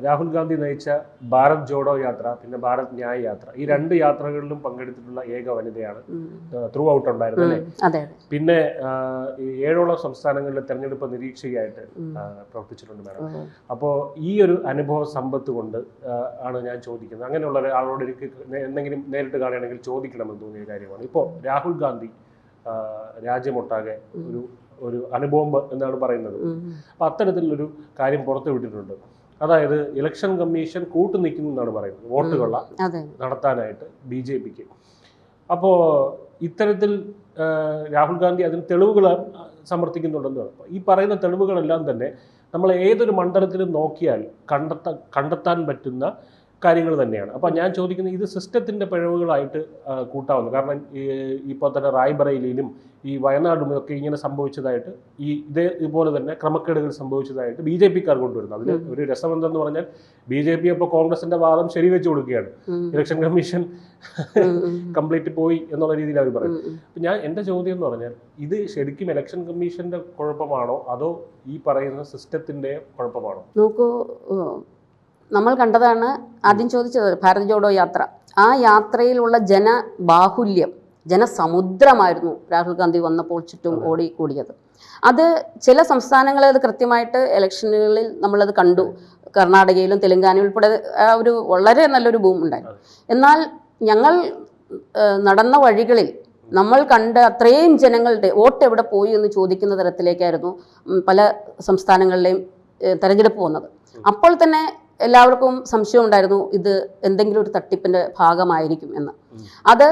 രാഹുൽ ഗാന്ധി നയിച്ച ഭാരത് ജോഡോ യാത്ര, പിന്നെ ഭാരത് ന്യായ് യാത്ര, ഈ 2 യാത്രകളിലും പങ്കെടുത്തിട്ടുള്ള ഏക വനിതയാണ്. ത്രൂ ഔട്ട് ഉണ്ടായിരുന്നത് അല്ലേ? പിന്നെ 7ഓളം സംസ്ഥാനങ്ങളിലെ തെരഞ്ഞെടുപ്പ് നിരീക്ഷകയായിട്ട് പ്രവർത്തിച്ചിട്ടുണ്ട് മാഡം. അപ്പോൾ ഈ ഒരു അനുഭവ സമ്പത്ത് കൊണ്ട് ആണ് ഞാൻ ചോദിക്കുന്നത്. അങ്ങനെയുള്ള ഒരാളോട് എനിക്ക് എന്തെങ്കിലും നേരിട്ട് കാണുകയാണെങ്കിൽ ചോദിക്കണമെന്ന് തോന്നിയ കാര്യമാണ്. ഇപ്പോൾ രാഹുൽ ഗാന്ധി രാജ്യമൊട്ടാകെ ഒരു അനുഭവം എന്നാണ് പറയുന്നത്. അപ്പം അത്തരത്തിലൊരു കാര്യം പുറത്തു വിട്ടിട്ടുണ്ട്. അതായത് ഇലക്ഷൻ കമ്മീഷൻ കൂട്ടുനിൽക്കുന്നു എന്നാണ് പറയുന്നത്, വോട്ടുകൊള്ള നടത്താനായിട്ട് BJPക്ക്. അപ്പോൾ ഇത്തരത്തിൽ രാഹുൽ ഗാന്ധി അതിന് തെളിവുകൾ സമർത്ഥിക്കുന്നുണ്ടെന്ന് പറഞ്ഞു. ഈ പറയുന്ന തെളിവുകളെല്ലാം തന്നെ നമ്മൾ ഏതൊരു മണ്ഡലത്തിലും നോക്കിയാൽ കണ്ടെത്താൻ പറ്റുന്ന കാര്യങ്ങൾ തന്നെയാണ്. അപ്പം ഞാൻ ചോദിക്കുന്നത്, ഇത് സിസ്റ്റത്തിൻ്റെ പിഴവുകളായിട്ട് കൂട്ടാവുന്നു. കാരണം ഇപ്പോൾ തന്നെ റായ്ബറേലിയിലും ഈ വയനാടും ഒക്കെ ഇങ്ങനെ സംഭവിച്ചതായിട്ട്, ഇതുപോലെ തന്നെ ക്രമക്കേടുകൾ സംഭവിച്ചതായിട്ട് BJPക്കാർ കൊണ്ടുവരുന്നു. അതിൽ ഒരു രസമെന്തെന്ന് പറഞ്ഞാൽ BJP ഇപ്പോൾ കോൺഗ്രസിന്റെ വാദം ശരിവെച്ച് കൊടുക്കുകയാണ്. ഇലക്ഷൻ കമ്മീഷൻ കംപ്ലീറ്റ് പോയി എന്നുള്ള രീതിയിൽ അവർ പറയും. അപ്പം എൻ്റെ ചോദ്യം എന്ന് പറഞ്ഞാൽ, ഇത് ശരിക്കും ഇലക്ഷൻ കമ്മീഷന്റെ കുഴപ്പമാണോ അതോ ഈ പറയുന്ന സിസ്റ്റത്തിന്റെ കുഴപ്പമാണോ? നോക്കൂ, നമ്മൾ കണ്ടതാണ് ആദ്യം ചോദിച്ചത് ഭാരത് ജോഡോ യാത്ര. ആ യാത്രയിലുള്ള ജനബാഹുല്യം, ജനസമുദ്രമായിരുന്നു രാഹുൽ ഗാന്ധി വന്നപ്പോൾ ചുറ്റും ഓടിക്കൂടിയത്. അത് ചില സംസ്ഥാനങ്ങളിൽ അത് കൃത്യമായിട്ട് ഇലക്ഷനുകളിൽ നമ്മളത് കണ്ടു. കർണാടകയിലും തെലങ്കാനയും ഉൾപ്പെടെ ഒരു വളരെ നല്ലൊരു ബൂം ഉണ്ടായിരുന്നു. എന്നാൽ ഞങ്ങൾ നടന്ന വഴികളിൽ നമ്മൾ കണ്ട അത്രയും ജനങ്ങളുടെ വോട്ട് എവിടെ പോയി എന്ന് ചോദിക്കുന്ന തരത്തിലേക്കായിരുന്നു പല സംസ്ഥാനങ്ങളിലെയും തെരഞ്ഞെടുപ്പ് വന്നത്. അപ്പോൾ തന്നെ എല്ലാവർക്കും സംശയം ഉണ്ടായിരുന്നു, ഇത് എന്തെങ്കിലും ഒരു തട്ടിപ്പിന്റെ ഭാഗമായിരിക്കും എന്ന്. അത്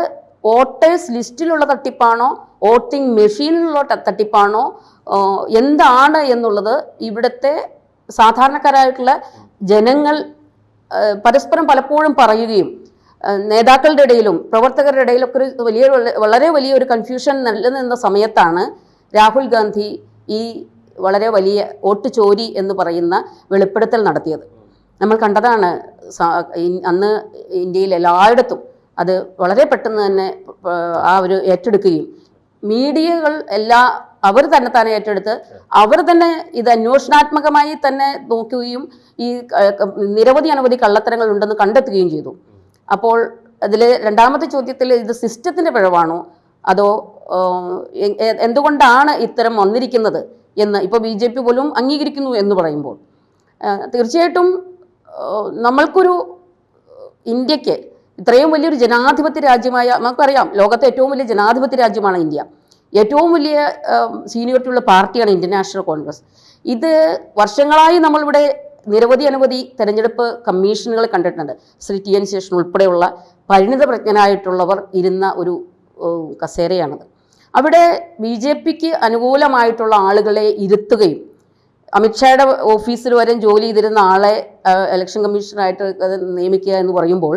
വോട്ടേഴ്സ് ലിസ്റ്റിലുള്ള തട്ടിപ്പാണോ, വോട്ടിംഗ് മെഷീനിലുള്ള തട്ടിപ്പാണോ, എന്താണ് എന്നുള്ളത് ഇവിടുത്തെ സാധാരണക്കാരായിട്ടുള്ള ജനങ്ങൾ പരസ്പരം പലപ്പോഴും പറയുകയും നേതാക്കളുടെ ഇടയിലും പ്രവർത്തകരുടെ ഇടയിലൊക്കെ വളരെ വലിയൊരു കൺഫ്യൂഷൻ നിലനിന്ന സമയത്താണ് രാഹുൽ ഗാന്ധി ഈ വളരെ വലിയ വോട്ട് ചോരി എന്ന് പറയുന്ന വെളിപ്പെടുത്തൽ നടത്തിയത്. നമ്മൾ കണ്ടതാണ്. അന്ന് ഇന്ത്യയിൽ എല്ലായിടത്തും അത് വളരെ പെട്ടെന്ന് തന്നെ ആ ഒരു ഏറ്റെടുക്കുകയും മീഡിയകൾ അവർ തന്നെ ഏറ്റെടുത്ത് അവർ തന്നെ ഇത് അന്വേഷണാത്മകമായി തന്നെ നോക്കുകയും ഈ നിരവധി കള്ളത്തരങ്ങൾ ഉണ്ടെന്ന് കണ്ടെത്തുകയും ചെയ്തു. അപ്പോൾ അതിൽ രണ്ടാമത്തെ ചോദ്യത്തിൽ ഇത് സിസ്റ്റത്തിൻ്റെ പിഴവാണോ അതോ എന്തുകൊണ്ടാണ് ഇത്തരം വന്നിരിക്കുന്നത് എന്ന് ഇപ്പോൾ BJP പോലും അംഗീകരിക്കുന്നു എന്ന് പറയുമ്പോൾ തീർച്ചയായിട്ടും നമ്മൾക്കൊരു ഇന്ത്യക്ക് ഇത്രയും വലിയൊരു ജനാധിപത്യ രാജ്യമായ, നമുക്കറിയാം ലോകത്തെ ഏറ്റവും വലിയ ജനാധിപത്യ രാജ്യമാണ് ഇന്ത്യ. ഏറ്റവും വലിയ സീനിയോറിറ്റി ഉള്ള പാർട്ടിയാണ് ഇന്ത്യൻ നാഷണൽ കോൺഗ്രസ്. ഇത് വർഷങ്ങളായി നമ്മളിവിടെ നിരവധി തെരഞ്ഞെടുപ്പ് കമ്മീഷനുകൾ കണ്ടിട്ടുണ്ട്. ശ്രീ TN ശേഷൻ ഉൾപ്പെടെയുള്ള പരിണിതപ്രജ്ഞനായിട്ടുള്ളവർ ഇരുന്ന ഒരു കസേരയാണത്. അവിടെ BJPക്ക് അനുകൂലമായിട്ടുള്ള ആളുകളെ ഇരുത്തുകയും അമിത്ഷായുടെ ഓഫീസിൽ വരെ ജോലി ചെയ്തിരുന്ന ആളെ ഇലക്ഷൻ കമ്മീഷണറായിട്ട് നിയമിക്കുക എന്ന് പറയുമ്പോൾ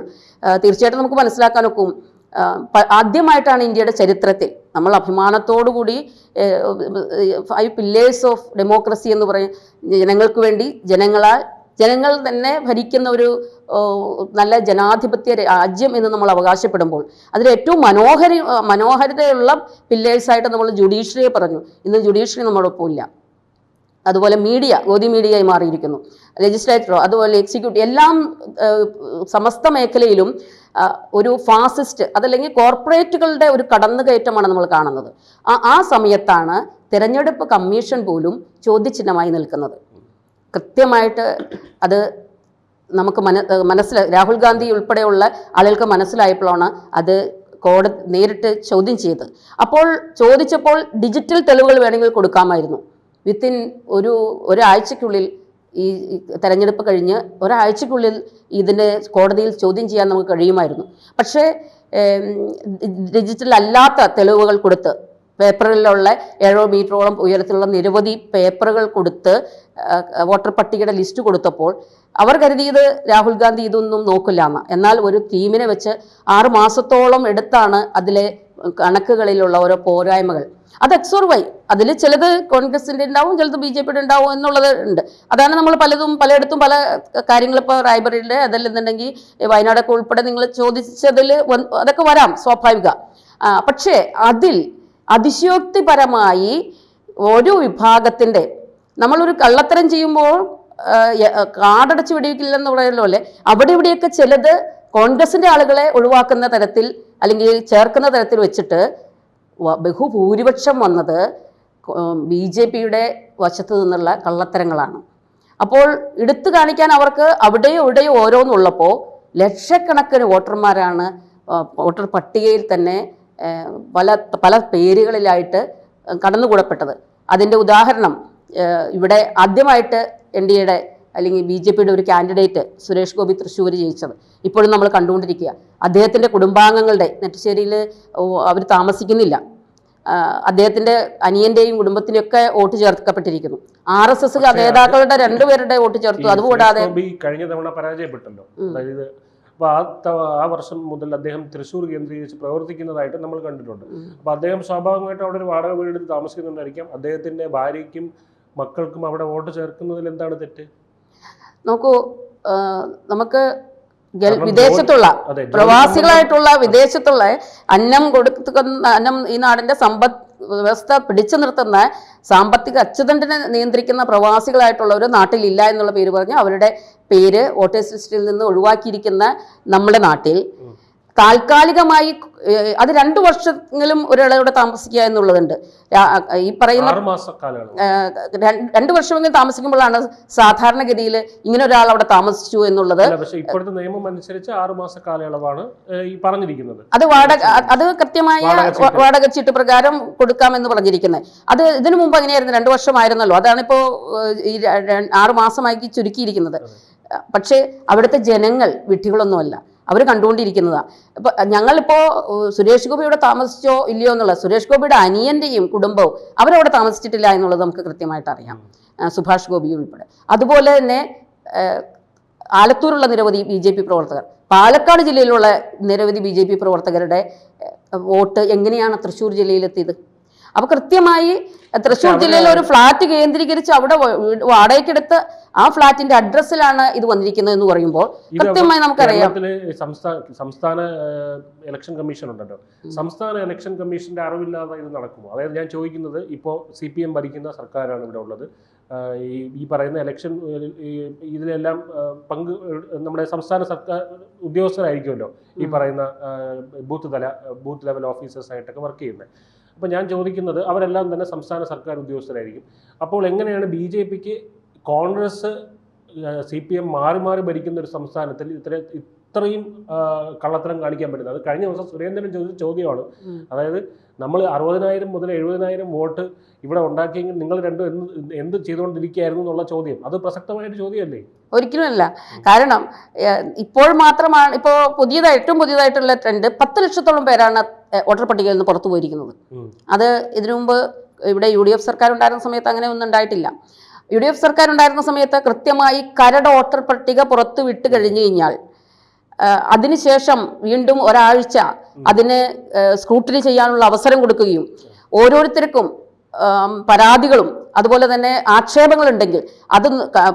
തീർച്ചയായിട്ടും നമുക്ക് മനസ്സിലാക്കാനൊക്കും, ആദ്യമായിട്ടാണ് ഇന്ത്യയുടെ ചരിത്രത്തിൽ നമ്മൾ അഭിമാനത്തോടുകൂടി 5 പില്ലേഴ്സ് ഓഫ് ഡെമോക്രസി എന്ന് പറയും, ജനങ്ങൾക്ക് വേണ്ടി ജനങ്ങൾ തന്നെ ഭരിക്കുന്ന ഒരു നല്ല ജനാധിപത്യ രാജ്യം എന്ന് നമ്മൾ അവകാശപ്പെടുമ്പോൾ അതിൽ ഏറ്റവും മനോഹരതയുള്ള പില്ലേഴ്സായിട്ട് നമ്മൾ ജുഡീഷ്യറിയെ പറഞ്ഞു. ഇന്ന് ജുഡീഷ്യറി നമ്മളൊപ്പം ഇല്ല. അതുപോലെ ഗോദി മീഡിയയായി മാറിയിരിക്കുന്നു. ലെജിസ്ലേച്ചറോ അതുപോലെ എക്സിക്യൂട്ടീവ് എല്ലാം സമസ്ത മേഖലയിലും ഒരു ഫാസിസ്റ്റ് അതല്ലെങ്കിൽ കോർപ്പറേറ്റുകളുടെ ഒരു കടന്നുകയറ്റമാണ് നമ്മൾ കാണുന്നത്. ആ സമയത്താണ് തിരഞ്ഞെടുപ്പ് കമ്മീഷൻ പോലും ചോദ്യചിഹ്നമായി നിൽക്കുന്നത്. കൃത്യമായിട്ട് അത് നമുക്ക് രാഹുൽ ഗാന്ധി ഉൾപ്പെടെയുള്ള ആളുകൾക്ക് മനസ്സിലായപ്പോഴാണ് അത് കോടതി നേരിട്ട് ചോദ്യം ചെയ്തത്. അപ്പോൾ ചോദിച്ചപ്പോൾ ഡിജിറ്റൽ തെളിവുകൾ വേണമെങ്കിൽ കൊടുക്കാമായിരുന്നു. വിത്തിൻ ഒരാഴ്ചയ്ക്കുള്ളിൽ ഈ തെരഞ്ഞെടുപ്പ് കഴിഞ്ഞ് ഒരാഴ്ചയ്ക്കുള്ളിൽ ഇതിൻ്റെ കോടതിയിൽ ചോദ്യം ചെയ്യാൻ നമുക്ക് കഴിയുമായിരുന്നു. പക്ഷേ ഡിജിറ്റൽ അല്ലാത്ത തെളിവുകൾ കൊടുത്ത് പേപ്പറിലുള്ള 7 മീറ്ററോളം ഉയരത്തിലുള്ള നിരവധി പേപ്പറുകൾ കൊടുത്ത് വോട്ടർ പട്ടികയുടെ ലിസ്റ്റ് കൊടുത്തപ്പോൾ അവർ കരുതിയത് രാഹുൽ ഗാന്ധി ഇതൊന്നും നോക്കില്ല എന്ന്. എന്നാൽ ഒരു ടീമിനെ വെച്ച് 6 മാസത്തോളം എടുത്താണ് അതിലെ കണക്കുകളിലുള്ള ഓരോ പോരായ്മകൾ. അത് XY, അതിൽ ചിലത് കോൺഗ്രസിൻ്റെ ഉണ്ടാവും, ചിലത് BJPയുടെ ഉണ്ടാവും എന്നുള്ളത് ഉണ്ട്. അതാണ് നമ്മൾ പലയിടത്തും പല കാര്യങ്ങൾ, ഇപ്പോൾ റായ്ബറേലിയുടെ അതല്ലെന്നുണ്ടെങ്കിൽ വയനാടൊക്കെ ഉൾപ്പെടെ നിങ്ങൾ ചോദിച്ചതിൽ അതൊക്കെ വരാം, സ്വാഭാവിക. പക്ഷേ അതിൽ അതിശയോക്തിപരമായി ഒരു വിഭാഗത്തിൻ്റെ നമ്മളൊരു കള്ളത്തരം ചെയ്യുമ്പോൾ കാടടച്ച് വെടിവെക്കില്ലെന്ന് പറയുന്ന പോലെ അവിടെ ഇവിടെയൊക്കെ ചിലത് കോൺഗ്രസിന്റെ ആളുകളെ ഒഴിവാക്കുന്ന തരത്തിൽ അല്ലെങ്കിൽ ചേർക്കുന്ന തരത്തിൽ വെച്ചിട്ട് ബഹുഭൂരിപക്ഷം വന്നത് BJPയുടെ വശത്തു നിന്നുള്ള കള്ളത്തരങ്ങളാണ്. അപ്പോൾ എടുത്തു കാണിക്കാൻ അവർക്ക് അവിടെയോ ഇവിടെയോ ഓരോന്നുള്ളപ്പോൾ ലക്ഷക്കണക്കിന് വോട്ടർമാരാണ് വോട്ടർ പട്ടികയിൽ തന്നെ പല പേരുകളിലായിട്ട് കടന്നുകൂടപ്പെട്ടത്. അതിൻ്റെ ഉദാഹരണം ഇവിടെ ആദ്യമായിട്ട് NDAയുടെ അല്ലെങ്കിൽ BJPയുടെ ഒരു കാൻഡിഡേറ്റ് സുരേഷ് ഗോപി തൃശ്ശൂർ ജയിച്ചത് ഇപ്പോഴും നമ്മൾ കണ്ടുകൊണ്ടിരിക്കുക. അദ്ദേഹത്തിൻ്റെ കുടുംബാംഗങ്ങളുടെ നെറ്റശ്ശേരിയിൽ അവർ താമസിക്കുന്നില്ല. അദ്ദേഹത്തിൻ്റെ അനിയൻ്റെയും കുടുംബത്തിൻ്റെയും ഒക്കെ വോട്ട് ചേർക്കപ്പെട്ടിരിക്കുന്നു. RSS നേതാക്കളുടെ 2 പേരുടെ വോട്ട് ചേർത്തു. അതുകൂടാതെ കഴിഞ്ഞ തവണ പരാജയപ്പെട്ടല്ലോ. അതായത് ആ വർഷം മുതൽ അദ്ദേഹം തൃശ്ശൂർ കേന്ദ്രീകരിച്ച് പ്രവർത്തിക്കുന്നതായിട്ട് നമ്മൾ കണ്ടിട്ടുണ്ട്. അപ്പോൾ അദ്ദേഹം സ്വാഭാവികമായിട്ടും അവിടെ ഒരു വാടക വീടെടുത്ത് താമസിക്കുന്നുണ്ടായിരിക്കാം. അദ്ദേഹത്തിൻ്റെ ഭാര്യയ്ക്കും മക്കൾക്കും അവിടെ വോട്ട് ചേർക്കുന്നതിൽ എന്താണ് തെറ്റ്? നോക്കൂ, നമുക്ക് വിദേശത്തുള്ള പ്രവാസികളായിട്ടുള്ള വിദേശത്തുള്ള അന്നം ഈ നാടിന്റെ സമ്പദ് വ്യവസ്ഥ പിടിച്ചു നിർത്തുന്ന സാമ്പത്തിക അച്ചുതണ്ടിനെ നിയന്ത്രിക്കുന്ന പ്രവാസികളായിട്ടുള്ള ഒരു നാട്ടിലില്ല എന്നുള്ള പേര് പറഞ്ഞ് അവരുടെ പേര് വോട്ടേഴ്സ് ലിസ്റ്റിൽ നിന്ന് ഒഴിവാക്കിയിരിക്കുന്ന നമ്മുടെ നാട്ടിൽ താൽക്കാലികമായി അത് 2 വർഷമെങ്കിലും ഒരാളോടെ താമസിക്കുക എന്നുള്ളതുണ്ട്. ഈ പറയുന്ന 2 വർഷമെങ്കിലും താമസിക്കുമ്പോഴാണ് സാധാരണഗതിയിൽ ഇങ്ങനെ ഒരാൾ അവിടെ താമസിച്ചു എന്നുള്ളത്. ഇപ്പോഴത്തെ നിയമം അനുസരിച്ച് 6 മാസ കാലയളവാണ് ഈ പറഞ്ഞിരിക്കുന്നത്. അത് കൃത്യമായ വാടക ചീട്ട് പ്രകാരം കൊടുക്കാമെന്ന് പറഞ്ഞിരിക്കുന്നത്. അത് ഇതിനു മുമ്പ് അങ്ങനെയായിരുന്നു, 2 വർഷമായിരുന്നല്ലോ. അതാണിപ്പോ ഈ 6 മാസമായി ചുരുക്കിയിരിക്കുന്നത്. പക്ഷേ അവിടുത്തെ ജനങ്ങൾ വിഡ്ഢികളൊന്നുമല്ല, അവർ കണ്ടുകൊണ്ടിരിക്കുന്നതാണ്. ഇപ്പം ഞങ്ങളിപ്പോൾ സുരേഷ് ഗോപി ഇവിടെ താമസിച്ചോ ഇല്ലയോ എന്നുള്ളത്, സുരേഷ് ഗോപിയുടെ അനിയൻ്റെയും കുടുംബവും അവരവിടെ താമസിച്ചിട്ടില്ല എന്നുള്ളത് നമുക്ക് കൃത്യമായിട്ട് അറിയാം, സുഭാഷ് ഗോപി ഉൾപ്പെടെ. അതുപോലെ തന്നെ ആലത്തൂരുള്ള നിരവധി BJP പ്രവർത്തകർ, പാലക്കാട് ജില്ലയിലുള്ള നിരവധി BJP പ്രവർത്തകരുടെ വോട്ട് എങ്ങനെയാണ് തൃശ്ശൂർ ജില്ലയിലെത്തിയത്? അപ്പോൾ കൃത്യമായി തൃശ്ശൂർ ജില്ലയിൽ ഒരു ഫ്ലാറ്റ് കേന്ദ്രീകരിച്ച് അവിടെ വാടകയ്ക്കെടുത്ത് ആ ഫ്ലാറ്റിന്റെ അഡ്രസ്സിലാണ് ഇത് വന്നിരിക്കുന്നത് എന്ന് പറയുമ്പോൾ കൃത്യമായി നമുക്കറിയാം. സംസ്ഥാന ഇലക്ഷൻ കമ്മീഷൻ ഉണ്ടല്ലോ, സംസ്ഥാന ഇലക്ഷൻ കമ്മീഷന്റെ അറിവില്ലാതെ ഇത് നടക്കുമോ? അതായത് ഞാൻ ചോദിക്കുന്നത്, ഇപ്പോൾ CPM ഭരിക്കുന്ന സർക്കാരാണ് ഇവിടെ ഉള്ളത്. ഈ പറയുന്ന ഇലക്ഷൻ ഇതിലെല്ലാം നമ്മുടെ സംസ്ഥാന സർക്കാർ ഉദ്യോഗസ്ഥരായിരിക്കുമല്ലോ ഈ പറയുന്ന ബൂത്ത് ലെവൽ ഓഫീസേഴ്സായിട്ടൊക്കെ വർക്ക് ചെയ്യുന്നത്. അപ്പോൾ ഞാൻ ചോദിക്കുന്നത്, അവരെല്ലാം തന്നെ സംസ്ഥാന സർക്കാർ ഉദ്യോഗസ്ഥരായിരിക്കും. അപ്പോൾ എങ്ങനെയാണ് BJPക്ക് കോൺഗ്രസ് CPM മാറി മാറി ഭരിക്കുന്ന ഒരു സംസ്ഥാനത്തിൽ ഇത്രയും കള്ളത്തരം കാണിക്കാൻ പറ്റുന്നത്? അത് കഴിഞ്ഞ ദിവസം സുരേന്ദ്രൻ ചോദിച്ച ചോദ്യമാണ്. അതായത് നമ്മൾ 60,000 മുതൽ 70,000 വോട്ട് ഇവിടെ ഉണ്ടാക്കിയെങ്കിൽ നിങ്ങൾ രണ്ടും എന്ത് ചെയ്തുകൊണ്ടിരിക്കുകയായിരുന്നു എന്നുള്ള ചോദ്യം, അത് പ്രസക്തമായിട്ട് ചോദ്യമല്ലേ? ഒരിക്കലുമല്ല. കാരണം ഇപ്പോൾ മാത്രമാണ്, ഇപ്പോൾ ഏറ്റവും പുതിയതായിട്ടുള്ള ട്രെൻഡ് 10 ലക്ഷത്തോളം പേരാണ് വോട്ടർ പട്ടികയിൽ നിന്ന് പുറത്തു പോയിരിക്കുന്നത്. അത് ഇതിനു മുമ്പ് ഇവിടെ UDF സർക്കാർ ഉണ്ടായിരുന്ന സമയത്ത് അങ്ങനെ ഒന്നും ഉണ്ടായിട്ടില്ല. UDF സർക്കാർ ഉണ്ടായിരുന്ന സമയത്ത് കൃത്യമായി കരട് വോട്ടർ പട്ടിക പുറത്തു വിട്ട് കഴിഞ്ഞു കഴിഞ്ഞാൽ അതിനുശേഷം വീണ്ടും ഒരാഴ്ച അതിന് സ്ക്രൂട്ടിനി ചെയ്യാനുള്ള അവസരം കൊടുക്കുകയും ഓരോരുത്തർക്കും പരാതികളും അതുപോലെ തന്നെ ആക്ഷേപങ്ങളുണ്ടെങ്കിൽ അത്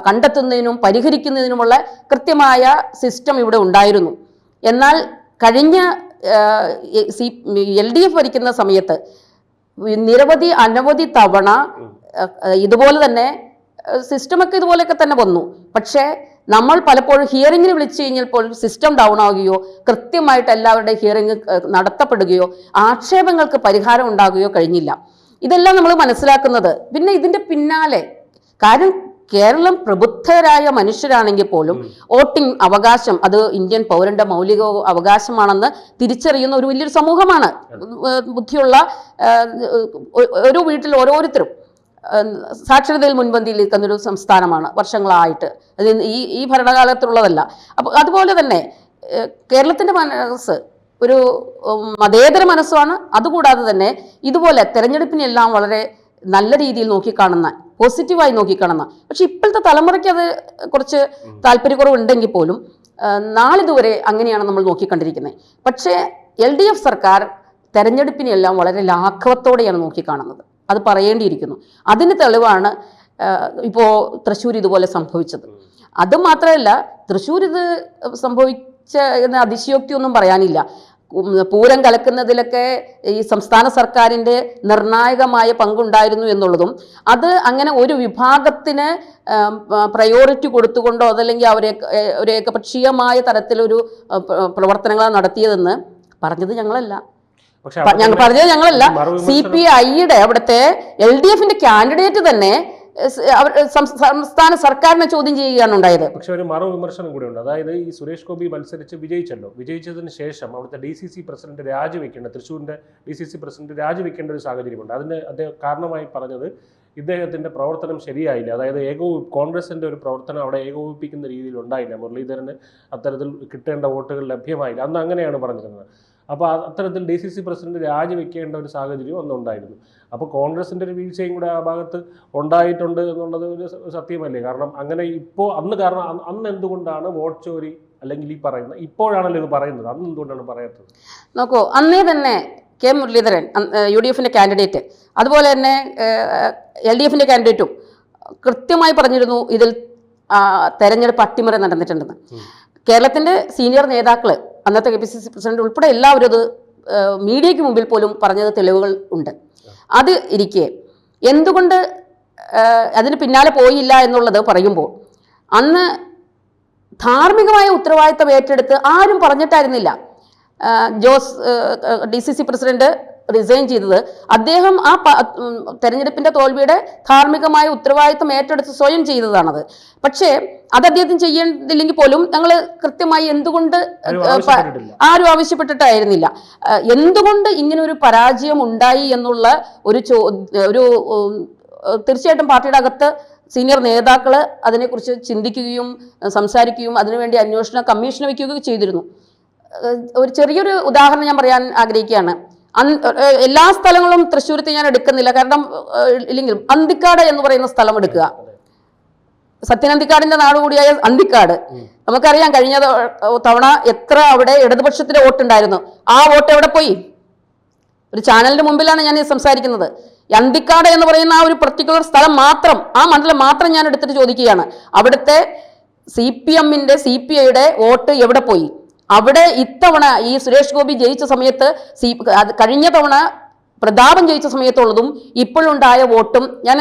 കണ്ടെത്തുന്നതിനും പരിഹരിക്കുന്നതിനുമുള്ള കൃത്യമായ സിസ്റ്റം ഇവിടെ ഉണ്ടായിരുന്നു. എന്നാൽ കഴിഞ്ഞ LDF ഭരിക്കുന്ന സമയത്ത് അനവധി തവണ ഇതുപോലെ തന്നെ സിസ്റ്റമൊക്കെ ഇതുപോലെയൊക്കെ തന്നെ വന്നു. പക്ഷേ നമ്മൾ പലപ്പോഴും ഹിയറിങ്ങിന് വിളിച്ചു കഴിഞ്ഞാൽ പോലും സിസ്റ്റം ഡൗൺ ആവുകയോ കൃത്യമായിട്ട് എല്ലാവരുടെയും ഹിയറിങ് നടത്തപ്പെടുകയോ ആക്ഷേപങ്ങൾക്ക് പരിഹാരം ഉണ്ടാകുകയോ കഴിഞ്ഞില്ല. ഇതെല്ലാം നമ്മൾ മനസ്സിലാക്കുന്നത്. പിന്നെ ഇതിൻ്റെ പിന്നാലെ കാര്യം കേരളം പ്രബുദ്ധരായ മനുഷ്യരാണെങ്കിൽ പോലും വോട്ടിംഗ് അവകാശം അത് ഇന്ത്യൻ പൗരന്റെ മൗലിക അവകാശമാണെന്ന് തിരിച്ചറിയുന്ന ഒരു വലിയൊരു സമൂഹമാണ്. ബുദ്ധിയുള്ള ഒരു വീട്ടിൽ ഓരോരുത്തരും സാക്ഷരതയിൽ മുൻപന്തിയിൽ നിൽക്കുന്നൊരു സംസ്ഥാനമാണ് വർഷങ്ങളായിട്ട്. അത് ഈ ഭരണകാലത്തുള്ളതല്ല. അപ്പോൾ അതുപോലെ തന്നെ കേരളത്തിൻ്റെ മനസ്സ് ഒരു മതേതര മനസ്സാണ്. അതുകൂടാതെ തന്നെ ഇതുപോലെ തെരഞ്ഞെടുപ്പിനെല്ലാം വളരെ നല്ല രീതിയിൽ നോക്കിക്കാണുന്ന, പോസിറ്റീവായി നോക്കിക്കാണുന്ന, പക്ഷെ ഇപ്പോഴത്തെ തലമുറയ്ക്ക് അത് കുറച്ച് താല്പര്യക്കുറവുണ്ടെങ്കിൽ പോലും നാളിതുവരെ അങ്ങനെയാണ് നമ്മൾ നോക്കിക്കണ്ടിരിക്കുന്നത്. പക്ഷേ LDF സർക്കാർ തെരഞ്ഞെടുപ്പിനെല്ലാം വളരെ ലാഘവത്തോടെയാണ് നോക്കിക്കാണുന്നത്. അത് പറയേണ്ടിയിരിക്കുന്നു. അതിന് തെളിവാണ് ഇപ്പോൾ തൃശ്ശൂർ ഇതുപോലെ സംഭവിച്ചത്. അതുമാത്രമല്ല, തൃശ്ശൂർ ഇത് സംഭവിച്ച അതിശയോക്തിയൊന്നും പറയാനില്ല. പൂരം കലക്കുന്നതിലൊക്കെ ഈ സംസ്ഥാന സർക്കാരിൻ്റെ നിർണായകമായ പങ്കുണ്ടായിരുന്നു എന്നുള്ളതും, അത് അങ്ങനെ ഒരു വിഭാഗത്തിന് പ്രയോറിറ്റി കൊടുത്തുകൊണ്ടോ അതല്ലെങ്കിൽ അവരെ ഒരു ഏകപക്ഷീയമായ തരത്തിലൊരു പ്രവർത്തനങ്ങളാണ് നടത്തിയതെന്ന് പറഞ്ഞത് ഞങ്ങളല്ല. CPI-യുടെ അവിടുത്തെ LDF-ന്റെ കാൻഡിഡേറ്റ് തന്നെ സംസ്ഥാന സർക്കാരിനെ ചോദ്യം ചെയ്യുകയാണ് ഉണ്ടായത്. പക്ഷെ ഒരു മറു വിമർശനം കൂടി ഉണ്ട്. അതായത് ഈ സുരേഷ് ഗോപി മത്സരിച്ച് വിജയിച്ചല്ലോ, വിജയിച്ചതിന് ശേഷം അവിടുത്തെ DCC പ്രസിഡന്റ് രാജിവെക്കേണ്ട, തൃശ്ശൂരിന്റെ DCC പ്രസിഡന്റ് രാജിവെക്കേണ്ട ഒരു സാഹചര്യമുണ്ട്. അതിന് അദ്ദേഹം കാരണമായി പറഞ്ഞത് ഇദ്ദേഹത്തിന്റെ പ്രവർത്തനം ശരിയായില്ല. അതായത് കോൺഗ്രസിന്റെ ഒരു പ്രവർത്തനം അവിടെ ഏകോപിപ്പിക്കുന്ന രീതിയിൽ ഉണ്ടായില്ല, മുരളീധരന് അത്തരത്തിൽ കിട്ടേണ്ട വോട്ടുകൾ ലഭ്യമായില്ല. അന്ന് അങ്ങനെയാണ് പറഞ്ഞിരുന്നത്. അപ്പോൾ അത്തരത്തിൽ DCC പ്രസിഡന്റ് രാജിവെക്കേണ്ട ഒരു സാഹചര്യം അന്നുണ്ടായിരുന്നു. അപ്പോൾ കോൺഗ്രസിൻ്റെ ഒരു വീഴ്ചയും കൂടെ ആ ഭാഗത്ത് ഉണ്ടായിട്ടുണ്ട് എന്നുള്ളത് ഒരു സത്യമല്ലേ? കാരണം അങ്ങനെ ഇപ്പോൾ കാരണം അന്ന് എന്തുകൊണ്ടാണ് വോട്ട് ചോരി അല്ലെങ്കിൽ ഈ പറയുന്നത്, ഇപ്പോഴാണല്ലോ ഇത് പറയുന്നത്, അന്ന് എന്തുകൊണ്ടാണ് പറയാത്തത്? നോക്കൂ, അന്നേ തന്നെ കെ മുരളീധരൻ UDF-ന്റെ കാൻഡിഡേറ്റ്, അതുപോലെ തന്നെ LDF-ന്റെ കാൻഡിഡേറ്റും കൃത്യമായി പറഞ്ഞിരുന്നു ഇതിൽ തെരഞ്ഞെടുപ്പ് അട്ടിമറി നടന്നിട്ടുണ്ടെന്ന്. കേരളത്തിൻ്റെ സീനിയർ നേതാക്കൾ, അന്നത്തെ KPCC പ്രസിഡന്റ് ഉൾപ്പെടെ എല്ലാവരും അത് മീഡിയയ്ക്ക് മുമ്പിൽ പോലും പറഞ്ഞത് തെളിവുകൾ ഉണ്ട്. അത് ഇരിക്കെ എന്തുകൊണ്ട് അതിന് പിന്നാലെ പോയില്ല എന്നുള്ളത് പറയുമ്പോൾ, അന്ന് ധാർമ്മികമായ ഉത്തരവാദിത്തം ഏറ്റെടുത്ത് ആരും പറഞ്ഞിട്ടായിരുന്നില്ല ജോസ് DCC പ്രസിഡന്റ് റിസൈൻ ചെയ്തത്. അദ്ദേഹം ആ തെരഞ്ഞെടുപ്പിന്റെ തോൽവിയുടെ ധാർമ്മികമായ ഉത്തരവാദിത്തം ഏറ്റെടുത്ത് സ്വയം ചെയ്തതാണത്. പക്ഷേ അത് അദ്ദേഹത്തിന് ചെയ്യേണ്ടില്ലെങ്കിൽ പോലും ഞങ്ങൾ കൃത്യമായി എന്തുകൊണ്ട് ആരും ആവശ്യപ്പെട്ടിട്ടായിരുന്നില്ല. എന്തുകൊണ്ട് ഇങ്ങനെ ഒരു പരാജയം ഉണ്ടായി എന്നുള്ള ഒരു തീർച്ചയായിട്ടും പാർട്ടിയുടെ അകത്ത് സീനിയർ നേതാക്കൾ അതിനെക്കുറിച്ച് ചിന്തിക്കുകയും സംസാരിക്കുകയും അതിനുവേണ്ടി അന്വേഷണ കമ്മീഷൻ വയ്ക്കുകയും ചെയ്തിരുന്നു. ഒരു ചെറിയൊരു ഉദാഹരണം ഞാൻ പറയാൻ ആഗ്രഹിക്കുകയാണ്. എല്ലാ സ്ഥലങ്ങളും തൃശ്ശൂരത്ത് ഞാൻ എടുക്കുന്നില്ല, കാരണം ഇല്ലെങ്കിൽ അന്തിക്കാട് എന്ന് പറയുന്ന സ്ഥലം എടുക്കുക. സത്യനന്തിക്കാടിന്റെ നാട് കൂടിയായ അന്തിക്കാട്, നമുക്കറിയാം കഴിഞ്ഞ തവണ എത്ര അവിടെ ഇടതുപക്ഷത്തിന്റെ വോട്ടുണ്ടായിരുന്നു. ആ വോട്ട് എവിടെ പോയി? ഒരു ചാനലിന്റെ മുമ്പിലാണ് ഞാൻ സംസാരിക്കുന്നത്. അന്തിക്കാട് എന്ന് പറയുന്ന ആ ഒരു പർട്ടിക്കുലർ സ്ഥലം മാത്രം, ആ മണ്ഡലം മാത്രം ഞാൻ എടുത്തിട്ട് ചോദിക്കുകയാണ്, അവിടുത്തെ CPM-ന്റെ CPI-യുടെ വോട്ട് എവിടെ പോയി? അവിടെ ഇത്തവണ ഈ സുരേഷ് ഗോപി ജയിച്ച സമയത്ത് കഴിഞ്ഞ തവണ പ്രതാപൻ ജയിച്ച സമയത്തുള്ളതും ഇപ്പോഴുണ്ടായ വോട്ടും ഞാൻ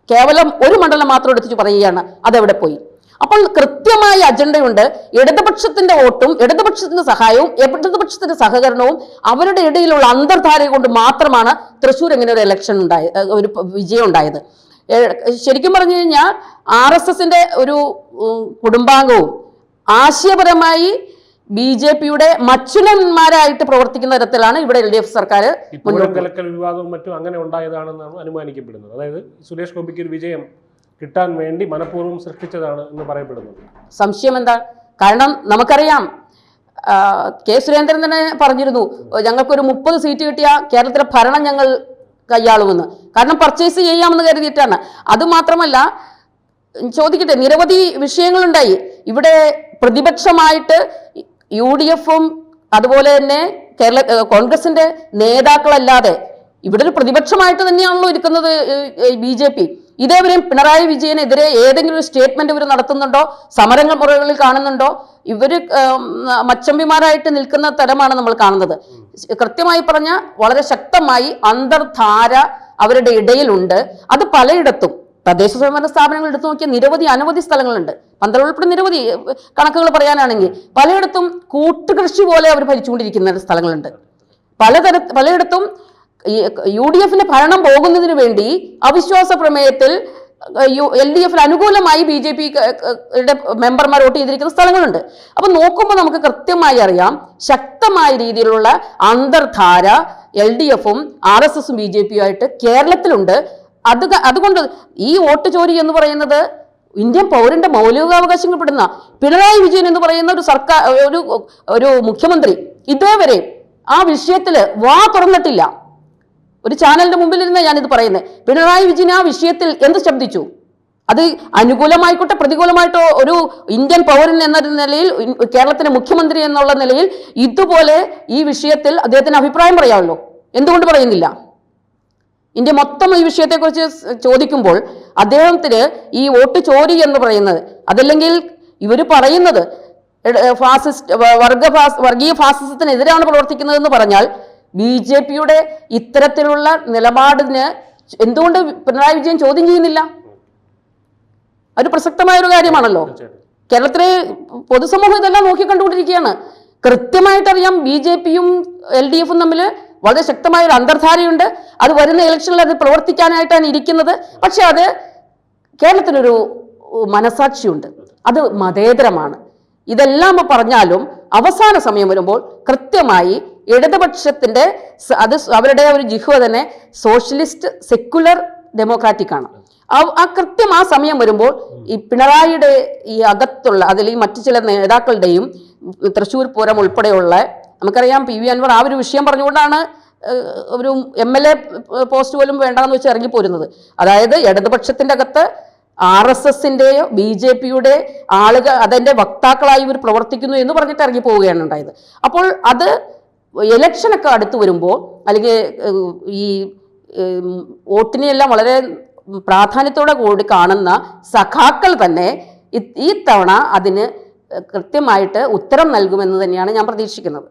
കേവലം ഒരു മണ്ഡലം മാത്രം എടുത്തിട്ട് പറയുകയാണ്, അതെവിടെ പോയി? അപ്പോൾ കൃത്യമായ അജണ്ടയുണ്ട്. ഇടതുപക്ഷത്തിന്റെ വോട്ടും ഇടതുപക്ഷത്തിന്റെ സഹായവും ഇടതുപക്ഷത്തിന്റെ സഹകരണവും അവരുടെ ഇടയിലുള്ള അന്തർധാര കൊണ്ട് മാത്രമാണ് തൃശ്ശൂർ ഇങ്ങനെ ഒരു ഇലക്ഷൻ ഒരു വിജയം ഉണ്ടായത്. ശരിക്കും പറഞ്ഞു കഴിഞ്ഞാൽ RSSന്റെ ഒരു കുടുംബാംഗവും ആശയപരമായി BJP-യുടെ മച്ചുലന്മാരായിട്ട് പ്രവർത്തിക്കുന്ന തരത്തിലാണ് ഇവിടെ LDF സർക്കാർ കലക്കൽ വിവാദവും മറ്റും അങ്ങനെ ഉണ്ടായതാണെന്നാണ് അനുമാനിക്കപ്പെടുന്നത്. അതായത് സുരേഷ് ഗോപിക്ക് ഒരു വിജയം കിട്ടാൻ വേണ്ടി മനഃപൂർവ്വം സൃഷ്ടിച്ചതാണ് എന്ന് പറയപ്പെടുന്നത്. സംശയം എന്താ? കാരണം നമുക്കറിയാം, കെ സുരേന്ദ്രൻ തന്നെ പറഞ്ഞിരുന്നു, ഞങ്ങൾക്കൊരു 30 സീറ്റ് കിട്ടിയ കേരളത്തിലെ ഭരണം ഞങ്ങൾ കൈയാളുമെന്ന്. കാരണം പർച്ചേസ് ചെയ്യാമെന്ന് കരുതിയിട്ടാണ്. അതുമാത്രമല്ല, ചോദിക്കട്ടെ, നിരവധി വിഷയങ്ങളുണ്ടായി ഇവിടെ. പ്രതിപക്ഷമായിട്ട് UDF-ഉം അതുപോലെ തന്നെ കോൺഗ്രസിന്റെ നേതാക്കളല്ലാതെ ഇവിടെ ഒരു പ്രതിപക്ഷമായിട്ട് തന്നെയാണല്ലോ ഇരിക്കുന്നത് BJP. ഇതേവരെയും പിണറായി വിജയനെതിരെ ഏതെങ്കിലും ഒരു സ്റ്റേറ്റ്മെന്റ് ഇവർ നടത്തുന്നുണ്ടോ? സമരങ്ങൾ മുറകളിൽ കാണുന്നുണ്ടോ? ഇവര് മച്ചമ്പിമാരായിട്ട് നിൽക്കുന്ന തരമാണ് നമ്മൾ കാണുന്നത്. കൃത്യമായി പറഞ്ഞ വളരെ ശക്തമായി അന്തർധാര അവരുടെ ഇടയിലുണ്ട്. അത് പലയിടത്തും തദ്ദേശ സ്വയംഭരണ സ്ഥാപനങ്ങൾ എടുത്തു നോക്കിയ അനവധി സ്ഥലങ്ങളുണ്ട്. പന്തളം ഉൾപ്പെടെ നിരവധി കണക്കുകൾ പറയാനാണെങ്കിൽ പലയിടത്തും കൂട്ടുകൃഷി പോലെ അവർ ഭരിച്ചുകൊണ്ടിരിക്കുന്ന സ്ഥലങ്ങളുണ്ട്. പലയിടത്തും UDF-ന്റെ ഭരണം പോകുന്നതിന് വേണ്ടി അവിശ്വാസ പ്രമേയത്തിൽ LDF-ന് അനുകൂലമായി BJP-യുടെ മെമ്പർമാർ വോട്ട് ചെയ്തിരിക്കുന്ന സ്ഥലങ്ങളുണ്ട്. അപ്പൊ നോക്കുമ്പോൾ നമുക്ക് കൃത്യമായി അറിയാം, ശക്തമായ രീതിയിലുള്ള അന്തർധാര LDF-ഉം RSS-ഉം BJP-യുമായിട്ട് കേരളത്തിലുണ്ട്. അതുകൊണ്ട് ഈ വോട്ട് ചോരി എന്ന് പറയുന്നത് ഇന്ത്യൻ പൗരന്റെ മൗലികാവകാശങ്ങൾ പെടുന്ന പിണറായി വിജയൻ എന്ന് പറയുന്ന ഒരു സർക്കാർ ഒരു മുഖ്യമന്ത്രി ഇതേവരെ ആ വിഷയത്തിൽ വാ തുറന്നിട്ടില്ല. ഒരു ചാനലിന്റെ മുമ്പിൽ ഇരുന്ന് ഞാനിത് പറയുന്നത്. പിണറായി വിജയൻ ആ വിഷയത്തിൽ എന്ത് ശബ്ദിച്ചു? അത് അനുകൂലമായിക്കോട്ടെ പ്രതികൂലമായിട്ടോ ഒരു ഇന്ത്യൻ പൗരൻ എന്ന നിലയിൽ, കേരളത്തിന്റെ മുഖ്യമന്ത്രി എന്നുള്ള നിലയിൽ ഇതുപോലെ ഈ വിഷയത്തിൽ അദ്ദേഹത്തിന് അഭിപ്രായം പറയാമല്ലോ. എന്തുകൊണ്ട് പറയുന്നില്ല? ഇന്ത്യ മൊത്തം ഈ വിഷയത്തെക്കുറിച്ച് ചോദിക്കുമ്പോൾ അദ്ദേഹത്തിന് ഈ വോട്ട് ചോരി എന്ന് പറയുന്നത്, അതല്ലെങ്കിൽ ഇവർ പറയുന്നത് ഫാസിസ്റ്റ് വർഗീയ ഫാസിസത്തിനെതിരാണ് പ്രവർത്തിക്കുന്നതെന്ന് പറഞ്ഞാൽ BJPയുടെ ഇത്തരത്തിലുള്ള നിലപാടിന് എന്തുകൊണ്ട് പിണറായി വിജയൻ ചോദ്യം ചെയ്യുന്നില്ല? ഒരു പ്രസക്തമായ ഒരു കാര്യമാണല്ലോ. കേരളത്തിലെ പൊതുസമൂഹം ഇതെല്ലാം നോക്കിക്കണ്ടുകൊണ്ടിരിക്കുകയാണ്. കൃത്യമായിട്ടറിയാം BJPയും LDFും തമ്മിൽ വളരെ ശക്തമായ ഒരു അന്തർധാരയുണ്ട്. അത് വരുന്ന ഇലക്ഷനിൽ അത് പ്രവർത്തിക്കാനായിട്ടാണ് ഇരിക്കുന്നത്. പക്ഷെ അത് കേരളത്തിനൊരു മനസാക്ഷിയുണ്ട്, അത് മതേതരമാണ്. ഇതെല്ലാം പറഞ്ഞാലും അവസാന സമയം വരുമ്പോൾ കൃത്യമായി ഇടതുപക്ഷത്തിന്റെ അത് അവരുടെ ഒരു ജിഹ്വ തന്നെ സോഷ്യലിസ്റ്റ് സെക്യുലർ ഡെമോക്രാറ്റിക് ആണ്. ആ കൃത്യം ആ സമയം വരുമ്പോൾ ഈ പിണറായിയുടെ ഈ അകത്തുള്ള അതിൽ ഈ മറ്റു ചില നേതാക്കളുടെയും തൃശ്ശൂർ പൂരം ഉൾപ്പെടെയുള്ള നമുക്കറിയാം PV അൻവർ ആ ഒരു വിഷയം പറഞ്ഞുകൊണ്ടാണ് ഒരു MLA പോസ്റ്റ് പോലും വേണ്ടാന്ന് വെച്ച് ഇറങ്ങിപ്പോരുന്നത്. അതായത് ഇടതുപക്ഷത്തിന്റെ അകത്ത് RSSന്റെയോ BJPയുടെ ആളുകൾ അതിന്റെ വക്താക്കളായി ഇവർ പ്രവർത്തിക്കുന്നു എന്ന് പറഞ്ഞിട്ട് ഇറങ്ങി പോവുകയാണ് ഉണ്ടായത്. അപ്പോൾ അത് ഇലക്ഷനൊക്കെ അടുത്ത് വരുമ്പോൾ അല്ലെങ്കിൽ ഈ വോട്ടിനെയെല്ലാം വളരെ പ്രാധാന്യത്തോടെ കൂടി കാണുന്ന സഖാക്കൾ തന്നെ ഈ തവണ അതിന് കൃത്യമായിട്ട് ഉത്തരം നൽകുമെന്ന് തന്നെയാണ് ഞാൻ പ്രതീക്ഷിക്കുന്നത്.